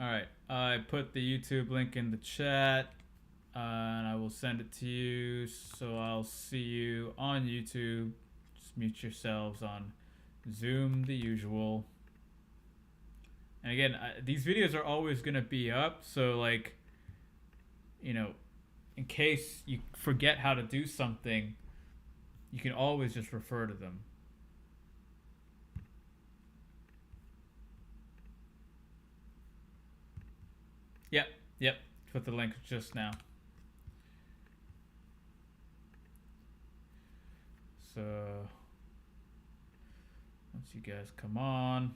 All right, I put the YouTube link in the chat, and I will send it to you. So I'll see you on YouTube. Just mute yourselves on Zoom, the usual. And again, these videos are always gonna be up. So like, you know, in case you forget how to do something, you can always just refer to them. Yep. Put the link just now. So once you guys come on,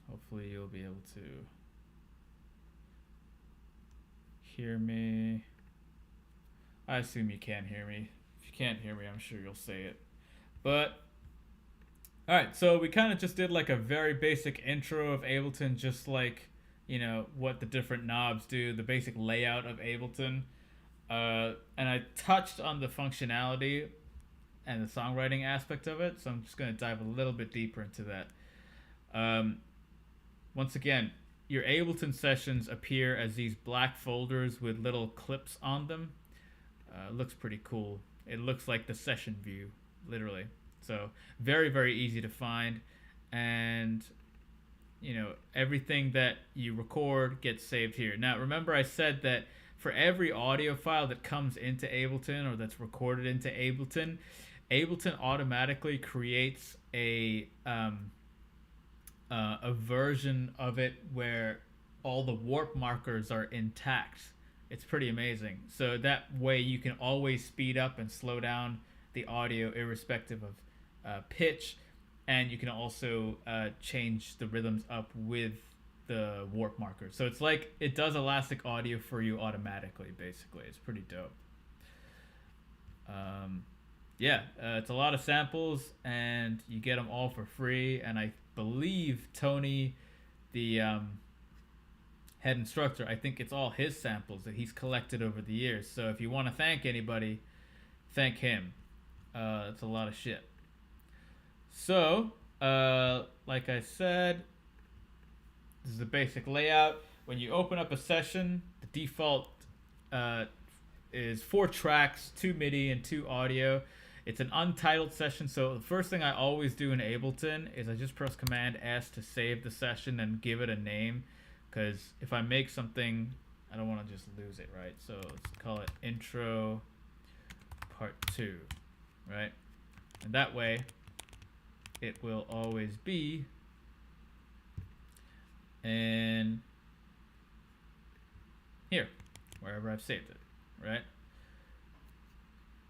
hopefully you'll be able to hear me. I assume you can hear me. If you can't hear me, I'm sure you'll say it. But all right, so we kind of just did like a very basic intro of Ableton, just like, you know, what the different knobs do, the basic layout of Ableton. And I touched on the functionality and the songwriting aspect of it, so I'm just going to dive a little bit deeper into that. Once again, your Ableton sessions appear as these black folders with little clips on them. Looks pretty cool. It looks like the session view, literally. So very, very easy to find. And you know, everything that you record gets saved here. Now, remember I said that for every audio file that comes into Ableton or that's recorded into Ableton, Ableton automatically creates a version of it where all the warp markers are intact. It's pretty amazing. So that way you can always speed up and slow down the audio irrespective of pitch. And you can also change the rhythms up with the warp markers. So it's like it does elastic audio for you automatically, basically. It's pretty dope. It's a lot of samples, and you get them all for free. And I believe Tony, the head instructor, I think it's all his samples that he's collected over the years. So if you want to thank anybody, thank him. It's a lot of shit. So, like I said, this is the basic layout. When you open up a session, the default is 4 tracks, 2 MIDI and 2 audio. It's an untitled session, so the first thing I always do in Ableton is I just press Command S to save the session and give it a name, because if I make something, I don't want to just lose it, right? So let's call it Intro Part 2, right? And that way, it will always be in here, wherever I've saved it, right?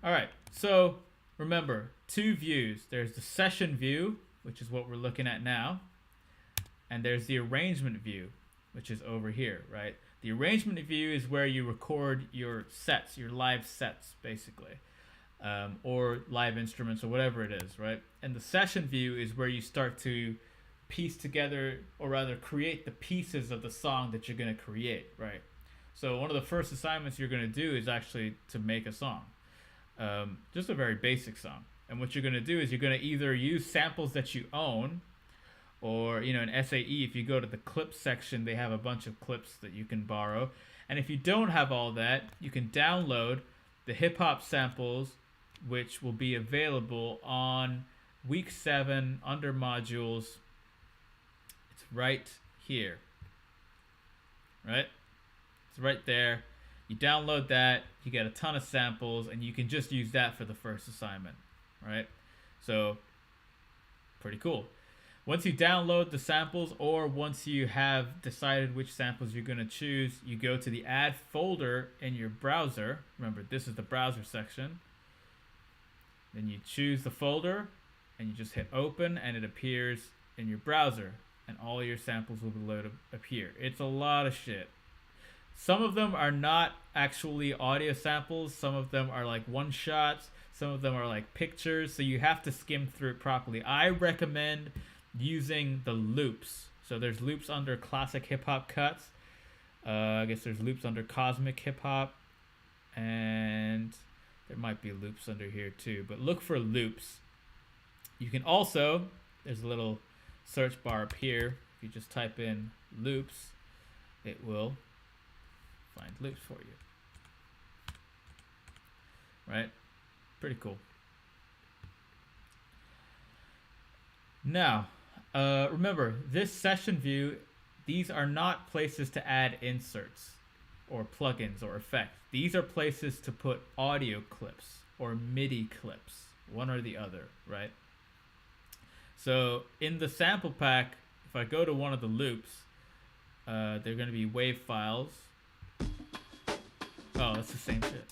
All right, so remember, 2 views. There's the session view, which is what we're looking at now, and there's the arrangement view, which is over here, right? The arrangement view is where you record your sets, your live sets, basically. Or live instruments or whatever it is, right? And the session view is where you start to piece together, or rather create the pieces of the song that you're going to create, right? So one of the first assignments you're going to do is actually to make a song. Just a very basic song. And what you're going to do is you're going to either use samples that you own, or, you know, in SAE, if you go to the clips section, they have a bunch of clips that you can borrow. And if you don't have all that, you can download the hip-hop samples, which will be available on week 7 under modules. It's right here, right? It's right there. You download that, you get a ton of samples, and you can just use that for the first assignment, right? So pretty cool. Once you download the samples, or once you have decided which samples you're going to choose, you go to the add folder in your browser. Remember, this is the browser section. Then you choose the folder, and you just hit open, and it appears in your browser, and all your samples will be loaded up here. It's a lot of shit. Some of them are not actually audio samples. Some of them are like one-shots. Some of them are like pictures, so you have to skim through it properly. I recommend using the loops. So there's loops under classic hip-hop cuts. I guess there's loops under cosmic hip-hop, and there might be loops under here too, but look for loops. You can also, there's a little search bar up here. If you just type in loops, it will find loops for you. Right? Pretty cool. Now, remember, this session view, these are not places to add inserts or plugins or effects. These are places to put audio clips or MIDI clips, one or the other, right? So in the sample pack, if I go to one of the loops, they're going to be WAV files. Oh, that's the same shit.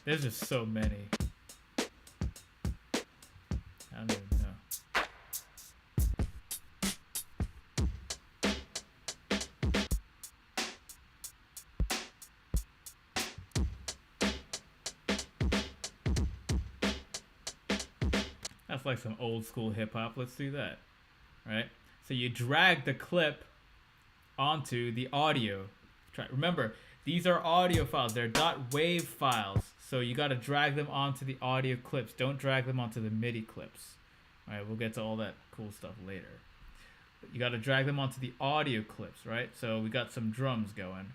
There's just so many. I don't even know. That's like some old school hip hop. Let's do that. Right? So you drag the clip onto the audio. Remember, these are audio files. They're .wav files. So you got to drag them onto the audio clips. Don't drag them onto the MIDI clips. All right, we'll get to all that cool stuff later. But you got to drag them onto the audio clips, right? So we got some drums going.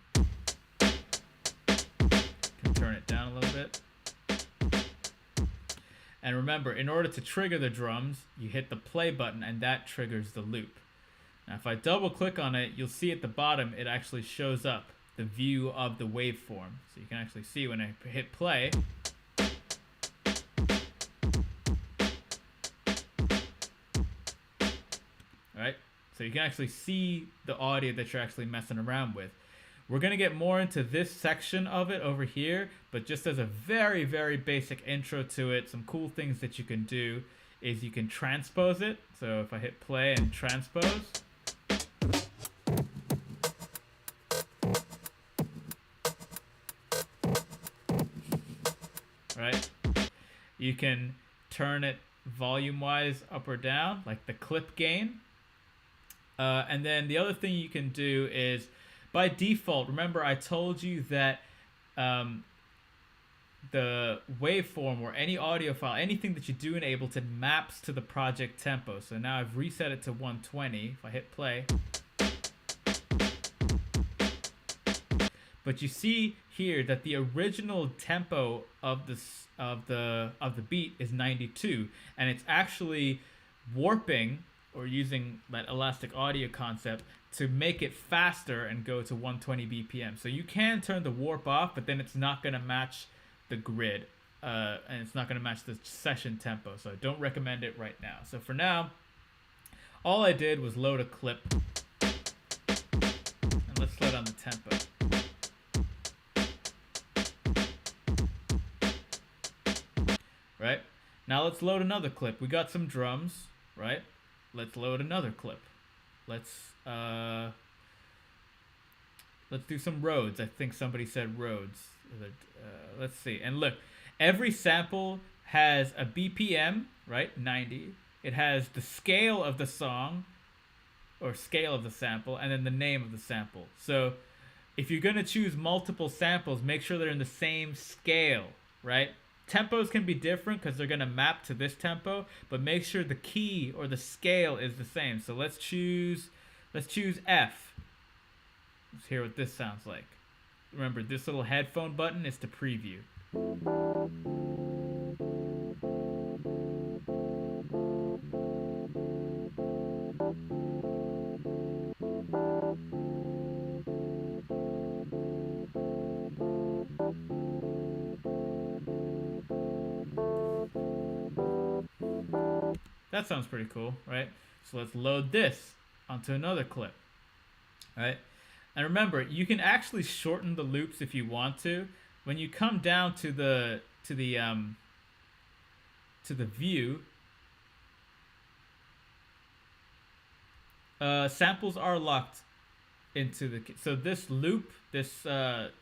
Can turn it down a little bit. And remember, in order to trigger the drums, you hit the play button and that triggers the loop. Now, if I double click on it, you'll see at the bottom, it actually shows up the view of the waveform. So you can actually see when I hit play. Right? So you can actually see the audio that you're actually messing around with. We're going to get more into this section of it over here, but just as a very, very basic intro to it, some cool things that you can do is you can transpose it. So if I hit play and transpose, right? You can turn it volume-wise up or down, like the clip gain. And then the other thing you can do is, by default, remember I told you that the waveform or any audio file, anything that you do in Ableton maps to the project tempo. So now I've reset it to 120. If I hit play, but you see here that the original tempo of the beat is 92, and it's actually warping or using that elastic audio concept to make it faster and go to 120 BPM. So you can turn the warp off, but then it's not going to match the grid, and it's not going to match the session tempo. So I don't recommend it right now. So for now, all I did was load a clip. And let's slow down the tempo. Right? Now let's load another clip. We got some drums, right? Let's load another clip. Let's do some Rhodes. I think somebody said Rhodes. Let's see. And look, every sample has a BPM, right? 90. It has the scale of the song or scale of the sample, and then the name of the sample. So if you're going to choose multiple samples, make sure they're in the same scale, right? Tempos can be different because they're going to map to this tempo, but make sure the key or the scale is the same. So let's choose F. Let's hear what this sounds like. Remember, this little headphone button is to preview. That sounds pretty cool, right? So let's load this onto another clip, right? And remember, you can actually shorten the loops if you want to. When you come down to the view, Samples are locked into the key. So this loop, this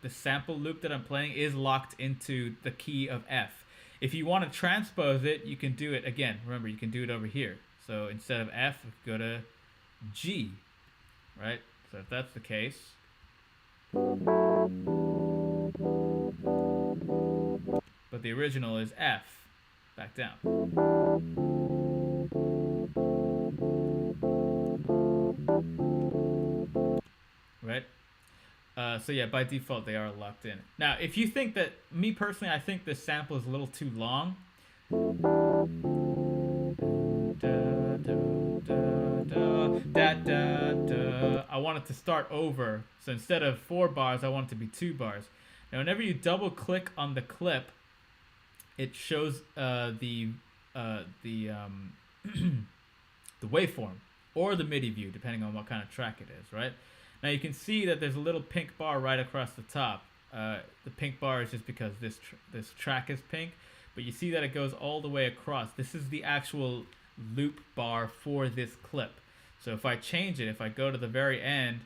sample loop that I'm playing is locked into the key of F. If you want to transpose it, you can do it again. Remember, you can do it over here. So instead of F, go to G, right? So if that's the case, but the original is F, back down. Right? So yeah, by default they are locked in. Now, if you think that, me personally, I think this sample is a little too long. I want it to start over. So instead of 4 bars, I want it to be 2 bars. Now, whenever you double click on the clip, it shows the waveform or the MIDI view, depending on what kind of track it is, right? Now you can see that there's a little pink bar right across the top. The pink bar is just because this track is pink, but you see that it goes all the way across. This is the actual loop bar for this clip. So if I change it, if I go to the very end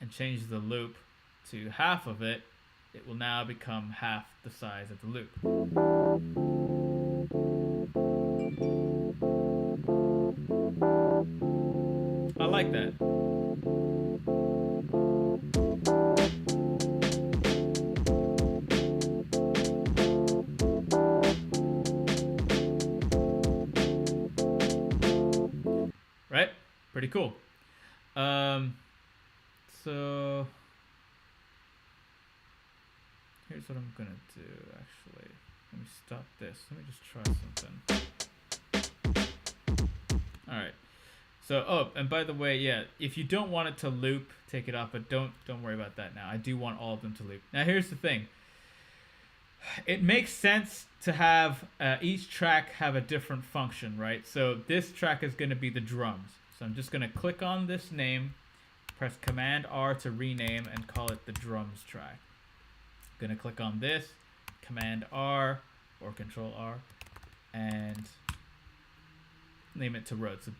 and change the loop to half of it, it will now become half the size of the loop. I like that. Right? Pretty cool. So here's what I'm gonna do, actually. Let me stop this. Let me just try something. Alright. So, oh, and by the way, yeah, if you don't want it to loop, take it off, but don't worry about that now. I do want all of them to loop. Now, here's the thing. It makes sense to have each track have a different function, right? So this track is going to be the drums. So I'm just going to click on this name, press Command R to rename, and call it the drums track. I'm going to click on this, Command R or Control R, and name it to Rhodes. So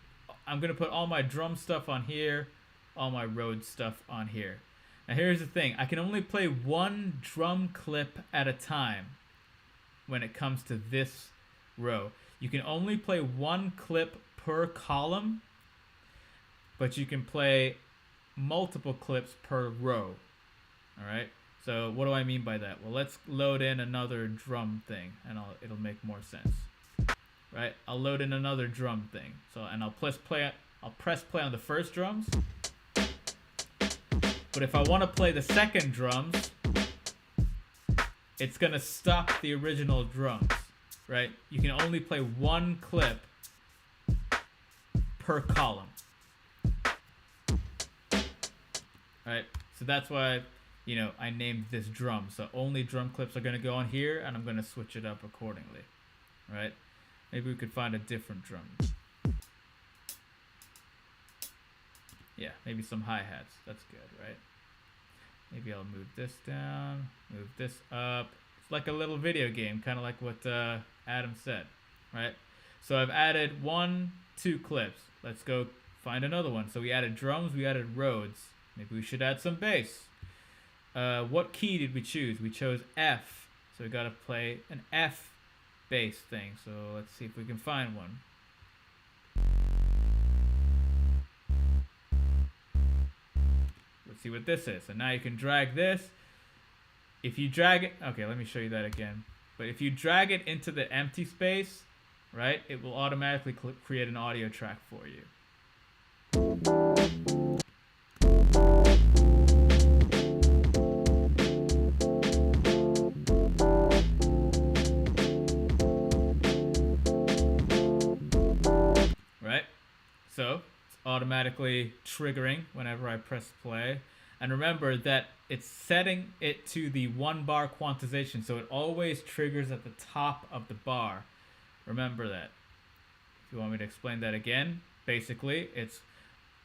I'm going to put all my drum stuff on here, all my Rhodes stuff on here. Now here's the thing, I can only play one drum clip at a time when it comes to this row. You can only play one clip per column, but you can play multiple clips per row. Alright, so what do I mean by that? Well, let's load in another drum thing and it'll make more sense. Right, I'll load in another drum thing. So, and I'll press play on the first drums. But if I want to play the second drums, it's going to stop the original drums, right? You can only play one clip per column. Right? So that's why, you know, I named this drum. So only drum clips are going to go on here, and I'm going to switch it up accordingly. Right? Maybe we could find a different drum. Yeah, maybe some hi-hats. That's good, right? Maybe I'll move this down, move this up. It's like a little video game, kind of like what Adam said, right? So I've added 2 clips. Let's go find another one. So we added drums, we added Rhodes. Maybe we should add some bass. What key did we choose? We chose F. So we got to play an F bass thing. So let's see if we can find one. Let's see what this is. So now you can drag this. If you drag it, okay, let me show you that again. But if you drag it into the empty space, right, it will automatically create an audio track for you. Right? So automatically triggering whenever I press play. And remember that it's setting it to the 1 bar quantization, so it always triggers at the top of the bar. Remember that. If you want me to explain that again, basically it's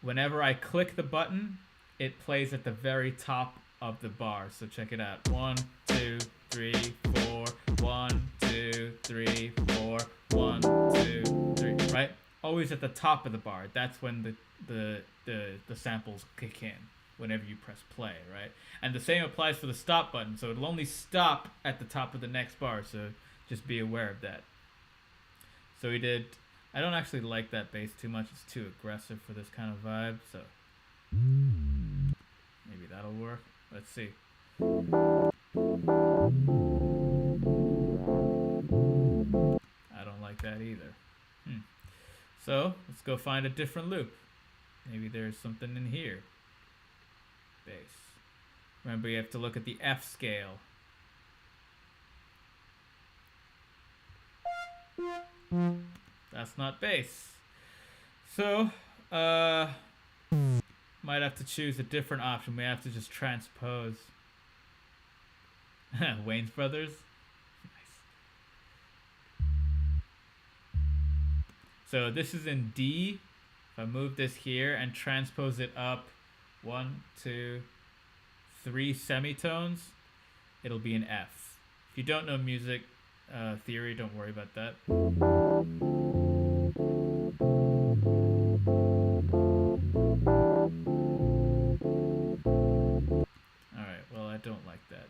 whenever I click the button, it plays at the very top of the bar. So check it out. 1, 2, 3, 4, 1, 2, 3, 4, 1, 2, 3, right? always at the top of the bar. That's when the samples kick in whenever you press play, right? And the same applies for the stop button. So it'll only stop at the top of the next bar. So just be aware of that. So we did. I don't actually like that bass too much. It's too aggressive for this kind of vibe. So maybe that'll work. Let's see. I don't like that either. So let's go find a different loop. Maybe there's something in here. Bass. Remember, you have to look at the F scale. That's not bass. So, might have to choose a different option. We have to just transpose. Wayne's Brothers. Nice. So this is in D. If I move this here and transpose it up 1, 2, 3 semitones, it'll be an F. If you don't know music theory, don't worry about that. Alright, well, I don't like that.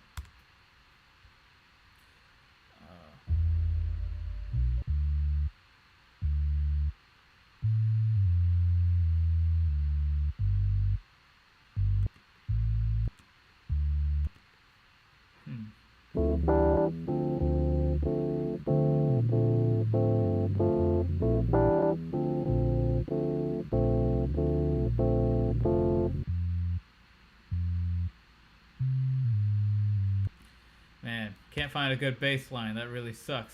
Man, can't find a good bass line. That really sucks.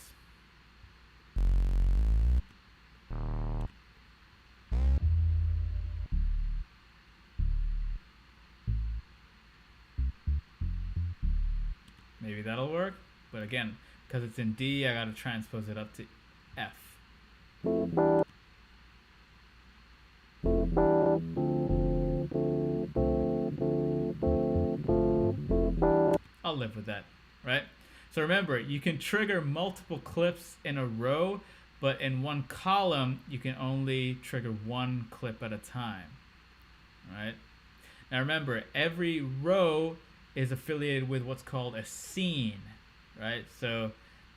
Maybe that'll work. But again, because it's in D, I gotta transpose it up to F. I'll live with that, right? So remember, you can trigger multiple clips in a row, but in one column, you can only trigger one clip at a time, right? Now remember, every row is affiliated with what's called a scene, right? So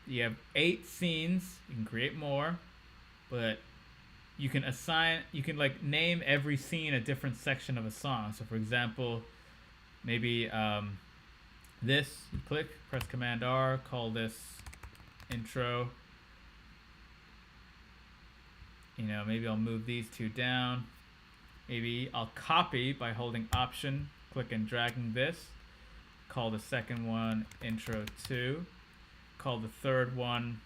you have 8 scenes. You can create more, but you can like name every scene a different section of a song. So for example, maybe this, you click, press Command R, call this intro. You know, maybe I'll move these 2 down. Maybe I'll copy by holding Option, click and dragging this. Call the second one intro 2. Call the third one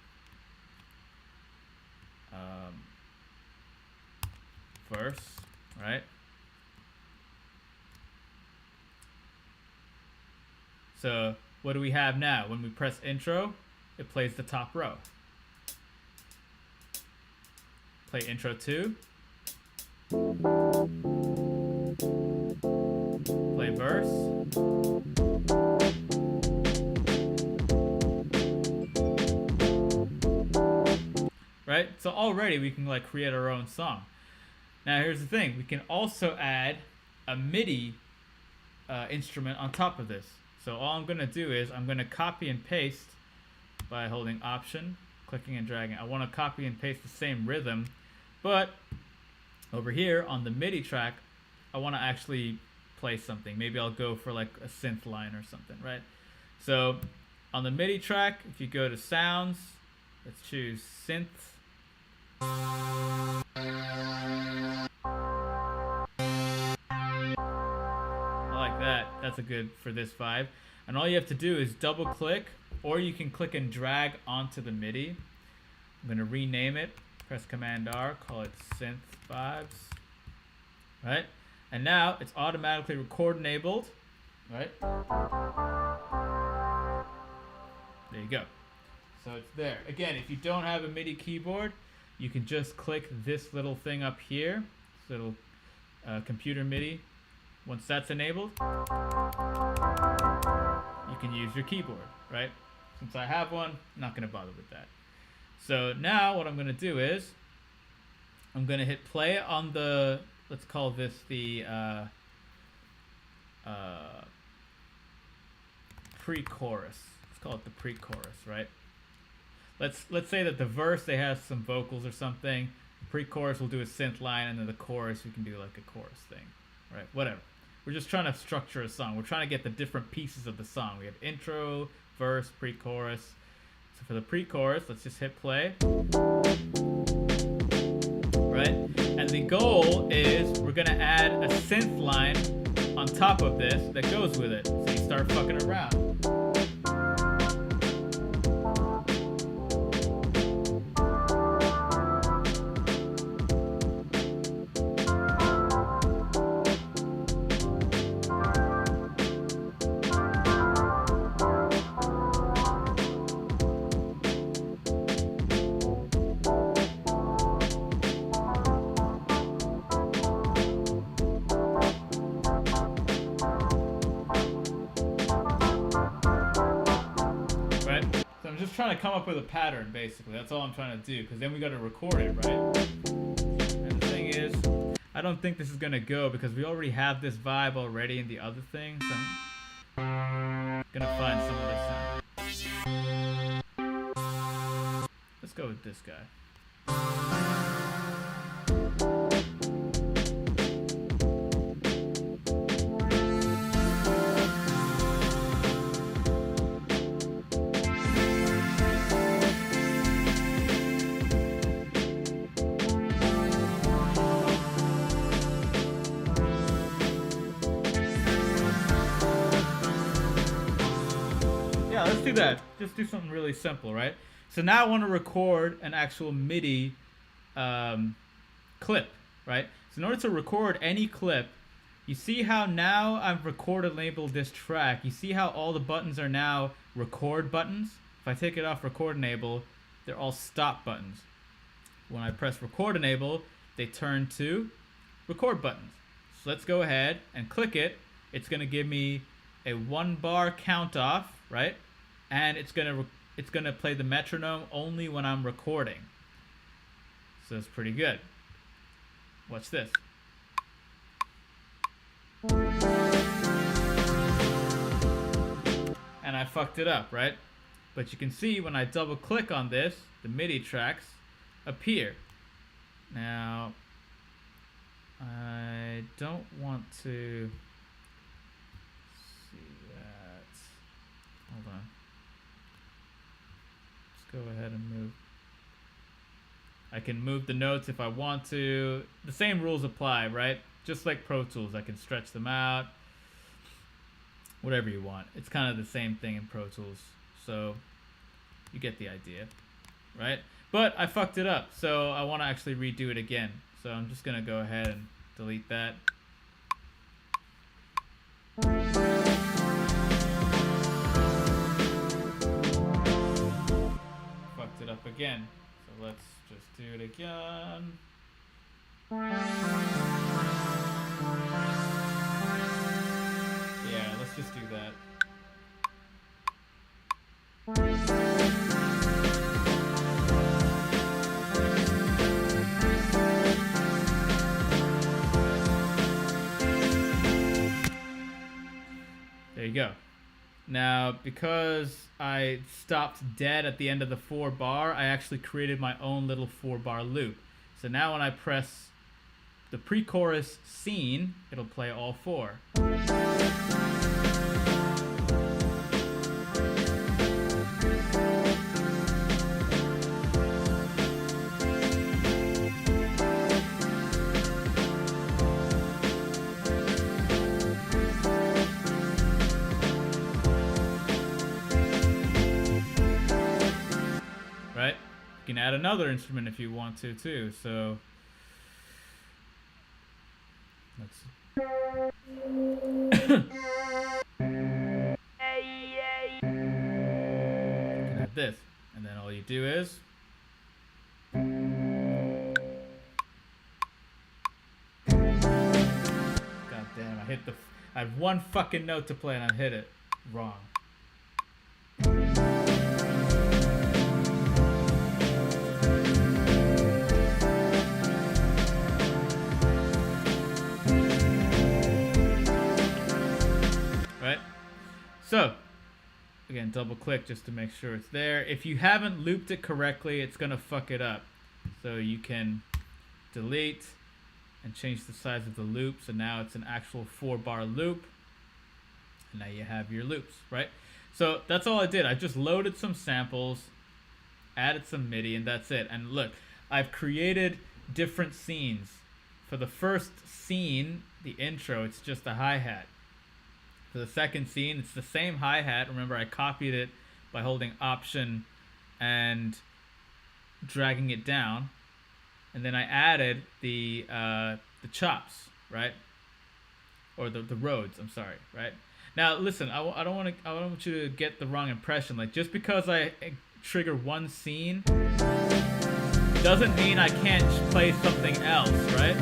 verse, right? So what do we have now? When we press intro, it plays the top row. Play intro 2. Play verse. Right? So already we can like create our own song. Now here's the thing. We can also add a MIDI instrument on top of this. So all I'm going to do is I'm going to copy and paste by holding Option, clicking and dragging. I want to copy and paste the same rhythm, but over here on the MIDI track, I want to actually play something. Maybe I'll go for like a synth line or something, right? So on the MIDI track, if you go to Sounds, let's choose Synth. I like that. That's a good for this vibe. And all you have to do is double click, or you can click and drag onto the MIDI. I'm going to rename it. Press Command R, call it Synth Vibes. Right? And now it's automatically record enabled. Right? There you go. So it's there. Again, if you don't have a MIDI keyboard, you can just click this little thing up here. This little computer MIDI. Once that's enabled, you can use your keyboard, right? Since I have one, I'm not going to bother with that. So now what I'm going to do is I'm gonna hit play on the, let's call this the pre-chorus. Let's call it the pre-chorus, right? Let's say that the verse, they have some vocals or something. The pre-chorus will do a synth line, and then the chorus we can do like a chorus thing, right? Whatever. We're just trying to structure a song. We're trying to get the different pieces of the song. We have intro, verse, pre-chorus. So for the pre-chorus, let's just hit play. Right? And the goal is we're gonna add a synth line on top of this that goes with it. So you start fucking around. Trying to come up with a pattern, basically. That's all I'm trying to do, because then we got to record it, right? And the thing is, I don't think this is gonna go because we already have this vibe already in the other thing, so I'm gonna find some of this out. Let's go with this guy. Let's do that. Just do something really simple, right? So now I want to record an actual MIDI clip, right? So in order to record any clip, you see how now I've recorded labeled this track. You see how all the buttons are now record buttons? If I take it off record enable, they're all stop buttons. When I press record enable, they turn to record buttons. So let's go ahead and click it. It's going to give me a 1 bar count off, right? And it's gonna play the metronome only when I'm recording. So it's pretty good. Watch this. And I fucked it up, right? But you can see when I double click on this, the MIDI tracks appear. Now, I don't want to see that. Hold on. Go ahead and move. I can move the notes if I want to. The same rules apply, right? Just like Pro Tools, I can stretch them out. Whatever you want. It's kind of the same thing in Pro Tools. So you get the idea, right? But I fucked it up, so I want to actually redo it again. So I'm just gonna go ahead and delete that. It up again. So let's just do it again. Yeah, let's just do that. There you go. Now, because I stopped dead at the end of the 4 bar, I actually created my own little 4 bar loop. So now when I press the pre-chorus scene, it'll play all 4. Right? You can add another instrument if you want to too. So let's add this, and then all you do is God damn, I had one fucking note to play and I hit it wrong. So again, double click just to make sure it's there. If you haven't looped it correctly, it's gonna fuck it up. So you can delete and change the size of the loop. So now it's an actual 4-bar loop. And now you have your loops, right? So that's all I did. I just loaded some samples, added some MIDI, and that's it. And look, I've created different scenes. For the first scene, the intro, it's just a hi-hat. For the second scene, it's the same hi-hat. Remember, I copied it by holding Option and dragging it down. And then I added the chops, right? Or the Rhodes, I'm sorry, right? Now, listen, I don't want you to get the wrong impression. Like, just because I trigger one scene doesn't mean I can't play something else, right?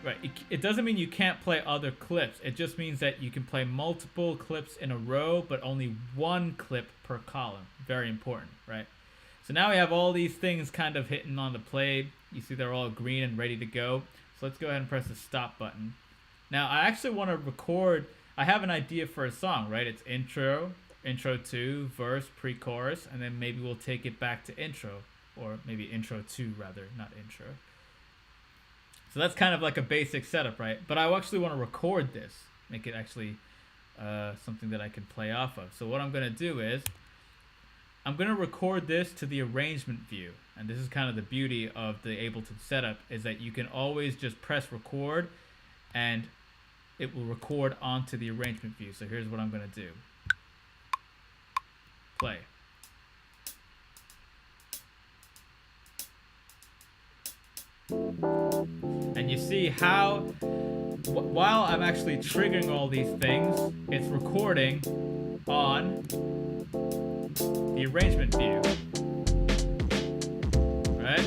Right, it doesn't mean you can't play other clips. It just means that you can play multiple clips in a row, but only one clip per column. Very important, right? So now we have all these things kind of hitting on the play. You see they're all green and ready to go. So let's go ahead and press the stop button. Now I actually want to record, I have an idea for a song, right? It's intro 2, verse, pre-chorus, and then maybe we'll take it back to intro, or maybe intro 2 rather, not intro. So that's kind of like a basic setup, right? But I actually want to record this, make it actually something that I can play off of. So what I'm going to do is, I'm going to record this to the arrangement view. And this is kind of the beauty of the Ableton setup, is that you can always just press record and it will record onto the arrangement view. So here's what I'm going to do. Play. And you see how, while I'm actually triggering all these things, it's recording on the arrangement view, right?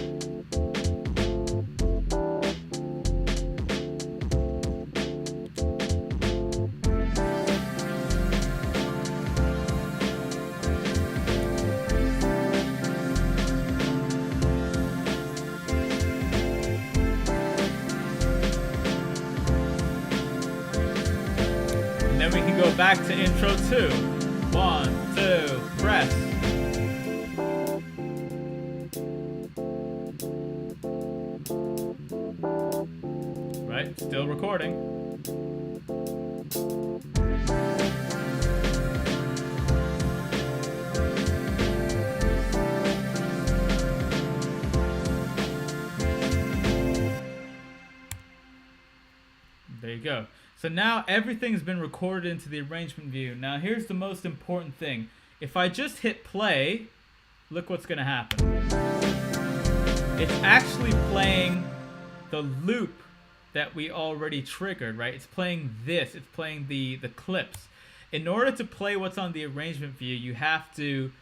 And then we can go back to intro 2. 1, 2, press. Right, still recording. There you go. So now everything's been recorded into the arrangement view. Now here's the most important thing. If I just hit play, look what's going to happen. It's actually playing the loop that we already triggered, right? It's playing this. It's playing the clips. In order to play what's on the arrangement view, you have to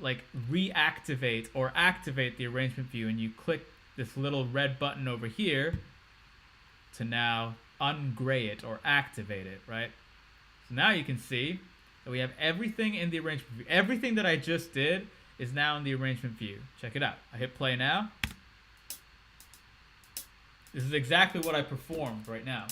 like reactivate or activate the arrangement view, and you click this little red button over here to now ungray it or activate it, right? So now you can see that we have everything in the arrangement view. Everything that I just did is now in the arrangement view. Check it out. I hit play now. This is exactly what I performed right now.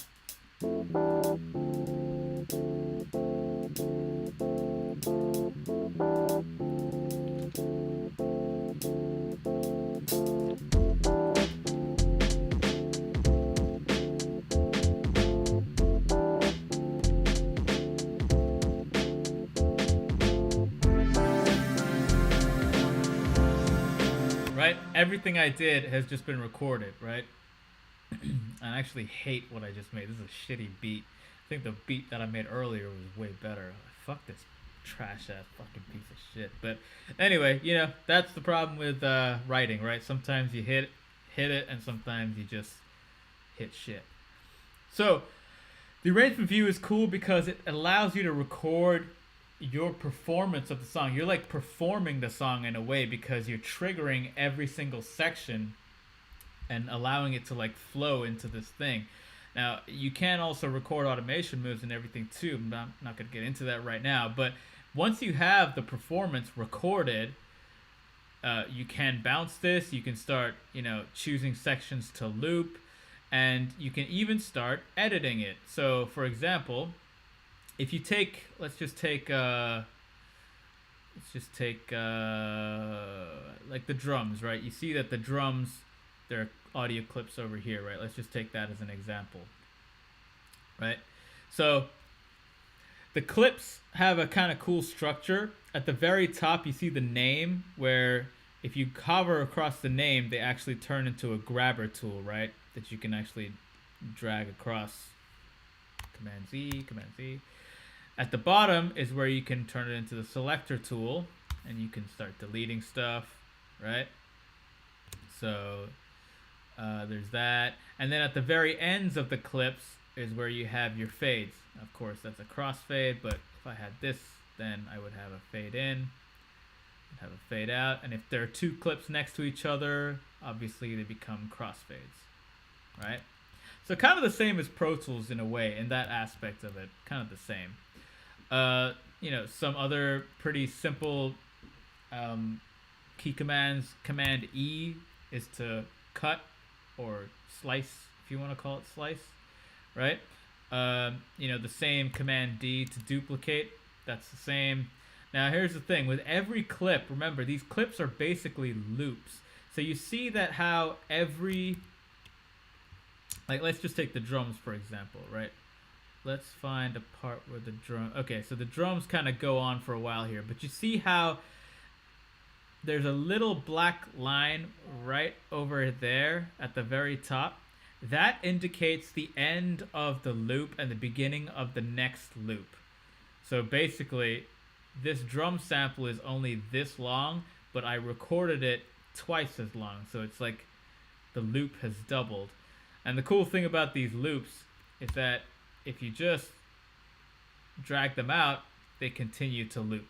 Right? Everything I did has just been recorded, right? I actually hate what I just made. This is a shitty beat. I think the beat that I made earlier was way better. Fuck this trash ass fucking piece of shit. But anyway, you know, that's the problem with writing, right? Sometimes you hit it, and sometimes you just hit shit. So the arrangement view is cool because it allows you to record your performance of the song. You're like performing the song in a way, because you're triggering every single section and allowing it to like flow into this thing. Now you can also record automation moves and everything too. I'm not going to get into that right now, but once you have the performance recorded, you can bounce this. You can start, you know, choosing sections to loop, And you can even start editing it. So for example, if you take, let's just take like the drums, right? You see that the drums, there are audio clips over here, right? Let's just take that as an example, right? So the clips have a kind of cool structure. At the very top, you see the name, where if you hover across the name, they actually turn into a grabber tool, right? That you can actually drag across. Command Z, Command Z. At the bottom is where you can turn it into the selector tool, and you can start deleting stuff, right? So there's that. And then at the very ends of the clips is where you have your fades. Of course, that's a crossfade, but if I had this, then I would have a fade in, have a fade out. And if there are two clips next to each other, obviously they become crossfades, right? So kind of the same as Pro Tools in a way, in that aspect of it, kind of the same. You know, some other pretty simple key commands. Command E is to cut or slice, if you want to call it slice, right? You know, the same Command D to duplicate. That's the same. Now here's the thing, with every clip, remember these clips are basically loops. So you see that how every, like let's just take the drums for example, right? Let's find a part where the drum, okay, so the drums kind of go on for a while here, but you see how there's a little black line right over there at the very top. That indicates the end of the loop and the beginning of the next loop. So basically, this drum sample is only this long, but I recorded it twice as long. So it's like the loop has doubled. And the cool thing about these loops is that if you just drag them out, they continue to loop.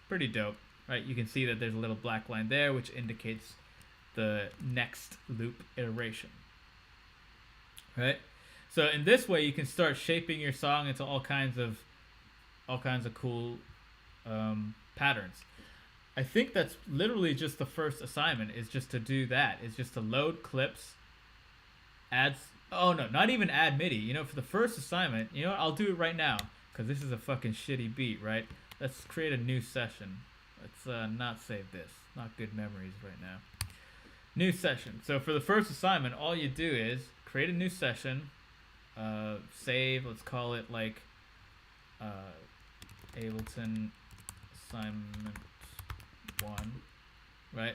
Pretty dope, right? You can see that there's a little black line there, which indicates the next loop iteration. Right? So in this way, you can start shaping your song into all kinds of cool patterns. I think that's literally just the first assignment, is just to do that. Is just to load clips, add, oh no, not even add MIDI. You know, for the first assignment, you know what, I'll do it right now, because this is a fucking shitty beat, right? Let's create a new session. Let's not save this. Not good memories right now. New session. So for the first assignment, all you do is create a new session, save, let's call it like Ableton assignment 1, right?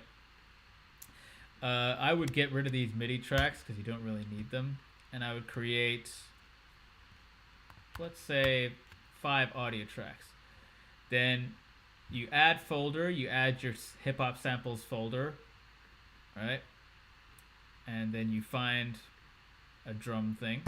I would get rid of these MIDI tracks because you don't really need them, and I would create, let's say, 5 audio tracks. Then you add folder, you add your hip hop samples folder, right? And then you find a drum thing.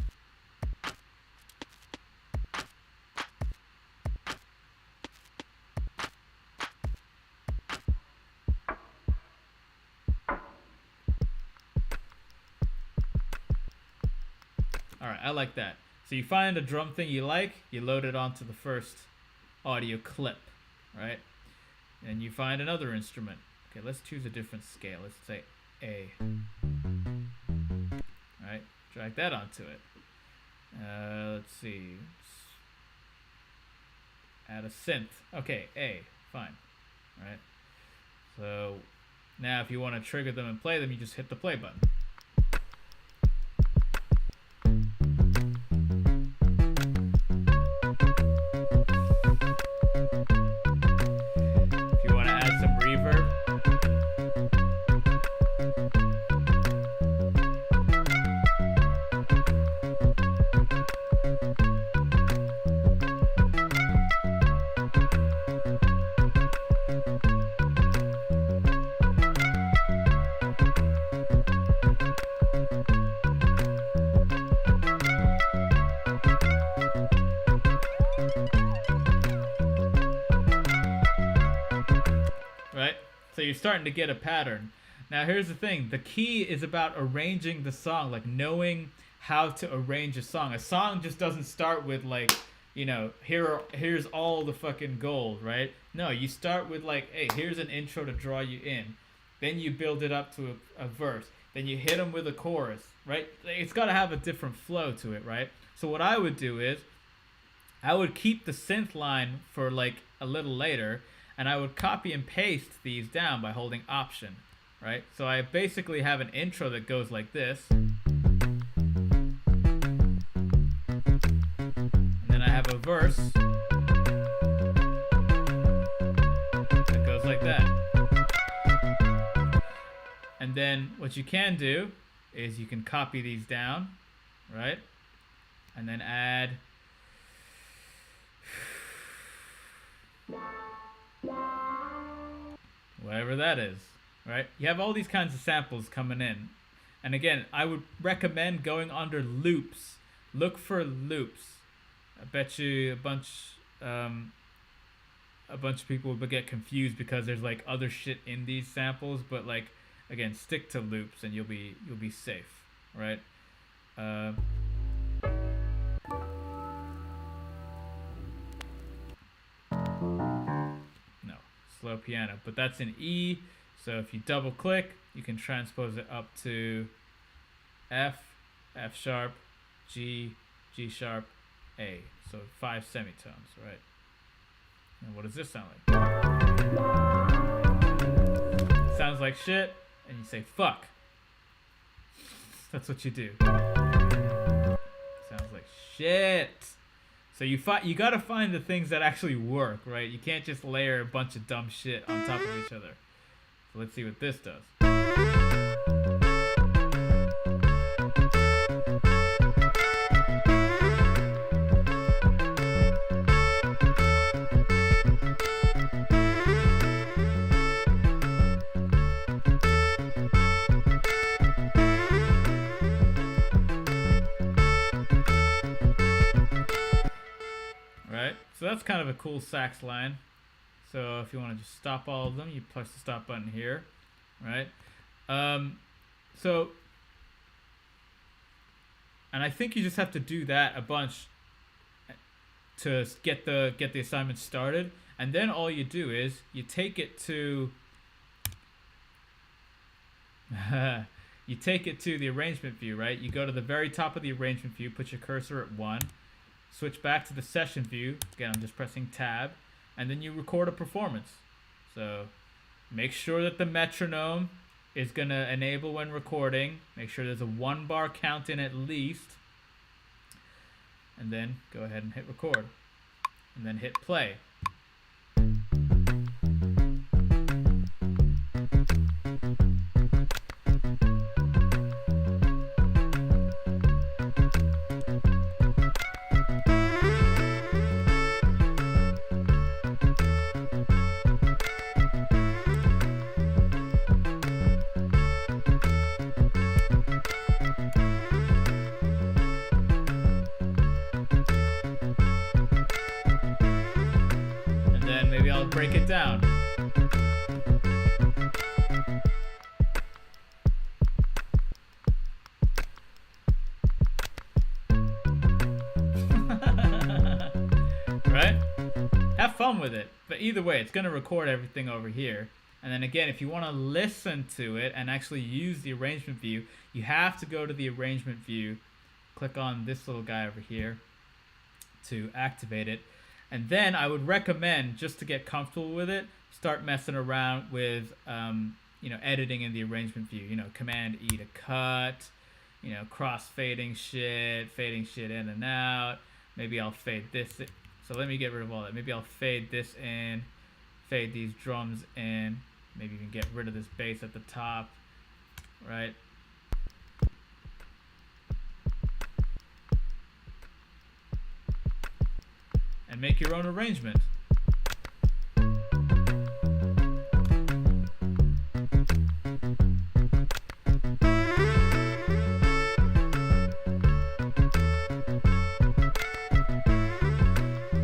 Alright, I like that. So you find a drum thing you like, you load it onto the first audio clip, right? And you find another instrument. Okay, let's choose a different scale. Let's say A. Right? Drag that onto it. Let's see. Add a synth. Okay, A. Fine. Right? So now if you want to trigger them and play them, you just hit the play button. If you want to add some reverb, right? So you're starting to get a pattern. Now here's the thing. The key is about arranging the song, like knowing how to arrange a song. A song just doesn't start with like, you know, here's all the fucking gold, right? No, you start with like, hey, here's an intro to draw you in. Then you build it up to a verse. Then you hit them with a chorus, right? It's got to have a different flow to it, right? So what I would do is I would keep the synth line for like a little later, and I would copy and paste these down by holding Option, right? So I basically have an intro that goes like this. And then I have a verse that goes like that. And then what you can do is you can copy these down, right? And then add whatever that is, right? You have all these kinds of samples coming in. And again, I would recommend going under loops. Look for loops. I bet you a bunch of people will get confused because there's like other shit in these samples, but like again, stick to loops and you'll be safe, right? No, slow piano, but that's in E. So if you double click, you can transpose it up to F, F sharp, G, G sharp, A. So 5 semitones, right? And what does this sound like? Sounds like shit, and you say fuck. That's what you do. Sounds like shit. So you gotta find the things that actually work, right? You can't just layer a bunch of dumb shit on top of each other. So let's see what this does. So that's kind of a cool sax line. So if you want to just stop all of them, you press the stop button here, right? And I think you just have to do that a bunch to get the assignment started, and then all you do is you take it to you take it to the arrangement view, right? You go to the very top of the arrangement view, put your cursor at 1. Switch back to the session view. Again, I'm just pressing tab. And then you record a performance. So make sure that the metronome is going to enable when recording. Make sure there's a 1 bar count in at least. And then go ahead and hit record. And then hit play. Maybe I'll break it down. Right? Have fun with it. But either way, it's going to record everything over here. And then again, if you want to listen to it and actually use the arrangement view, you have to go to the arrangement view, click on this little guy over here to activate it. And then I would recommend, just to get comfortable with it, start messing around with, editing in the arrangement view. Command E to cut, cross-fading shit in and out. Maybe I'll fade this in. So let me get rid of all that. Maybe I'll fade this in, fade these drums in. Maybe even get rid of this bass at the top, right? And make your own arrangement.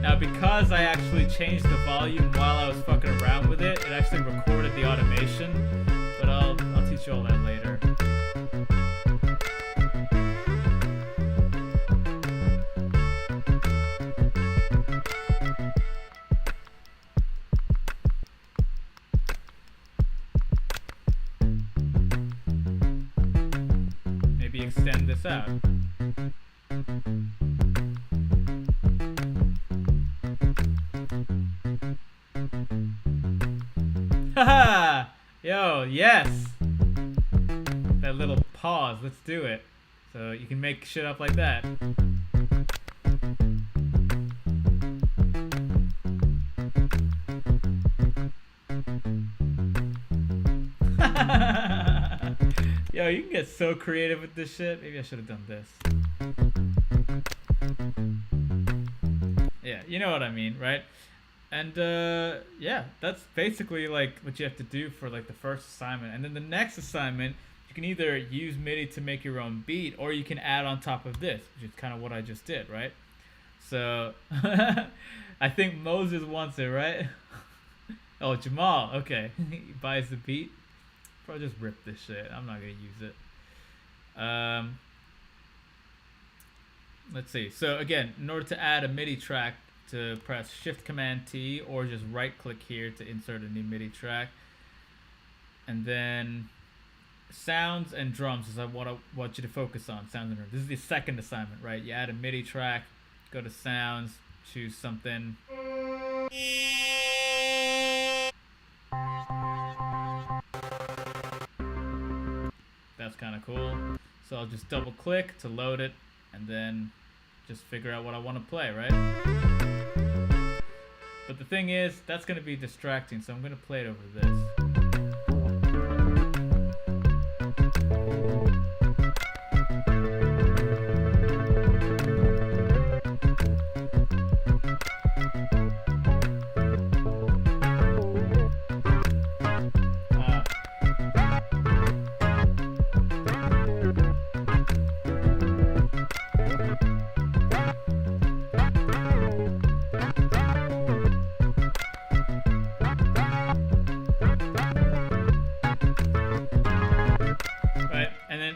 Now, because I actually changed the volume while I was fucking around with it, it actually recorded the automation, but I'll teach you all that later. maybe extend this out. Haha! Yo, yes! That little pause, let's do it. So you can make shit up like that. Yo, you can get so creative with this shit. Maybe I should have done this. Yeah, you know what I mean, right? And yeah, that's basically like what you have to do for like the first assignment. And then the next assignment, you can either use MIDI to make your own beat, or you can add on top of this, which is kind of what I just did, right? So I think Moses wants it, right? Oh, Jamal, okay. He buys the beat. Probably just rip this shit. I'm not gonna use it. Let's see. So again, in order to add a MIDI track, to press Shift-Command-T, or just right-click here to insert a new MIDI track. And then sounds and drums is what I want you to focus on. Sounds and drums. This is the second assignment, right? You add a MIDI track, go to sounds, choose something. That's kind of cool. So I'll just double click to load it, and then just figure out what I want to play, right? But the thing is, that's going to be distracting, so I'm going to play it over this.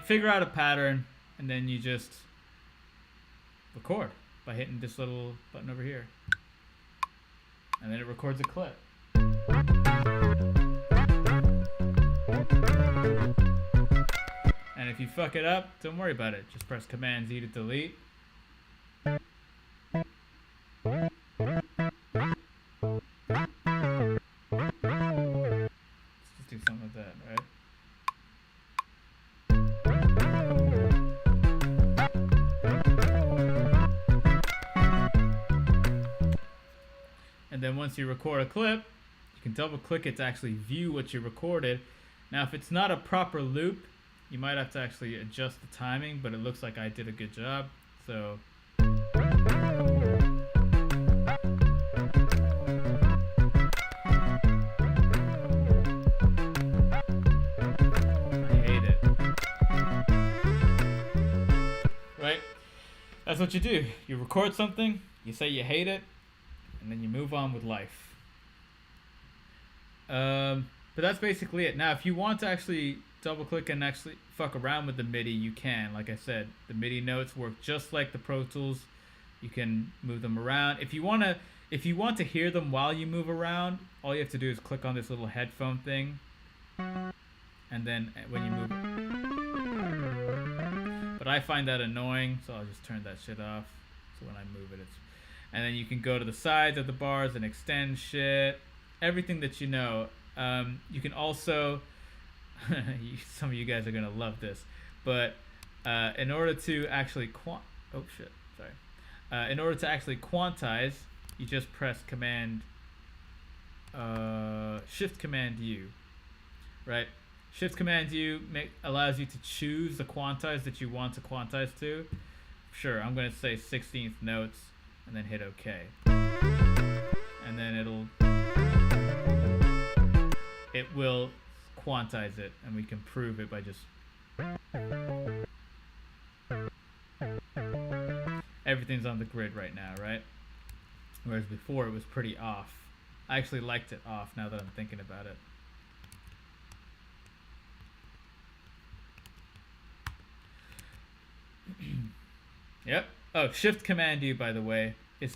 Figure out a pattern, and then you just record by hitting this little button over here, and then it records a clip. And if you fuck it up, don't worry about it. Just press Command-Z to delete. Let's just do something with that, right? And then once you record a clip, you can double click it to actually view what you recorded. Now if it's not a proper loop, you might have to actually adjust the timing, but it looks like I did a good job. So I hate it. Right? That's what you do. You record something, you say you hate it, and then you move on with life. But that's basically it. Now, if you want to actually double click and actually fuck around with the MIDI, you can. Like I said, the MIDI notes work just like the Pro Tools. You can move them around. If you want to hear them while you move around, all you have to do is click on this little headphone thing, and then when you move it. But I find that annoying, so I'll just turn that shit off. So when I move it, it's. And then you can go to the sides of the bars and extend shit. Everything that you know. You can also, some of you guys are going to love this, but in order to actually in order to actually quantize, you just press Shift-Command-U, right? Shift-Command-U allows you to choose the quantize that you want to quantize to. Sure, I'm going to say 16th notes, and then hit OK. And then it will quantize it, and we can prove it by just everything's on the grid right now, right? Whereas before it was pretty off. I actually liked it off now that I'm thinking about it. Yep. Oh, Shift-Command-U, by the way, is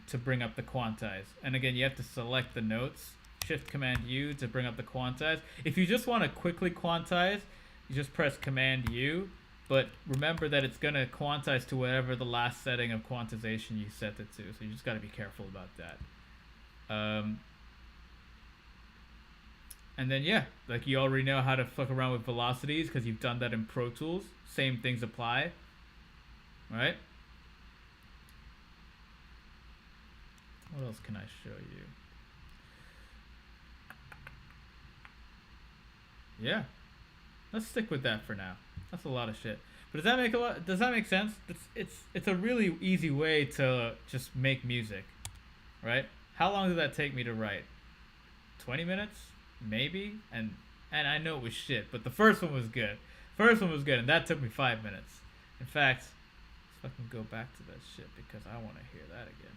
to bring up the quantize. And again, you have to select the notes. Shift-Command-U to bring up the quantize. If you just want to quickly quantize, you just press Command-U, But remember that it's going to quantize to whatever the last setting of quantization you set it to. So you just got to be careful about that. And then, yeah, like you already know how to fuck around with velocities because you've done that in Pro Tools. Same things apply. Right? What else can I show you? Yeah. Let's stick with that for now. That's a lot of shit. But does that make sense? It's a really easy way to just make music. Right? How long did that take me to write? 20 minutes? Maybe? And I know it was shit, but the first one was good. And that took me 5 minutes. In fact, let's fucking go back to that shit because I want to hear that again.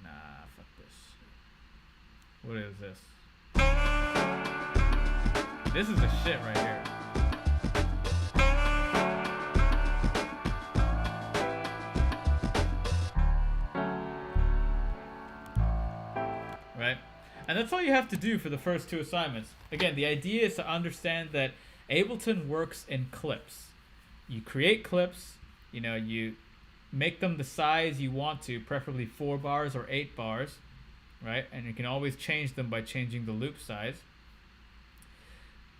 Nah, fuck this. What is this? This is the shit right here. Right? And that's all you have to do for the first 2 assignments. Again, the idea is to understand that Ableton works in clips. You create clips, you make them the size you want to, preferably 4 bars or 8 bars, right? And you can always change them by changing the loop size,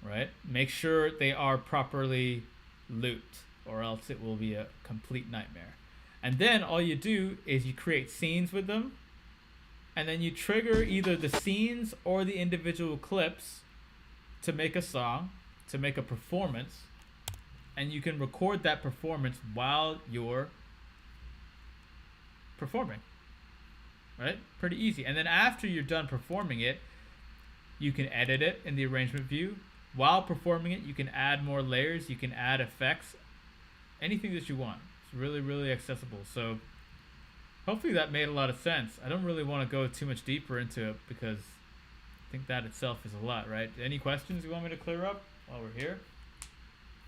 right? Make sure they are properly looped, or else it will be a complete nightmare. And then all you do is you create scenes with them, and then you trigger either the scenes or the individual clips to make a song, to make a performance, and you can record that performance while you're performing, right? Pretty easy. And then after you're done performing it, you can edit it in the arrangement view. While performing it, you can add more layers, you can add effects, anything that you want. It's really, really accessible. So hopefully that made a lot of sense. I don't really want to go too much deeper into it because I think that itself is a lot, right? Any questions you want me to clear up while we're here?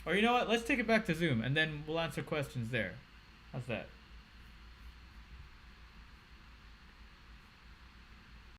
Or you know what? Let's take it back to Zoom and then we'll answer questions there. How's that?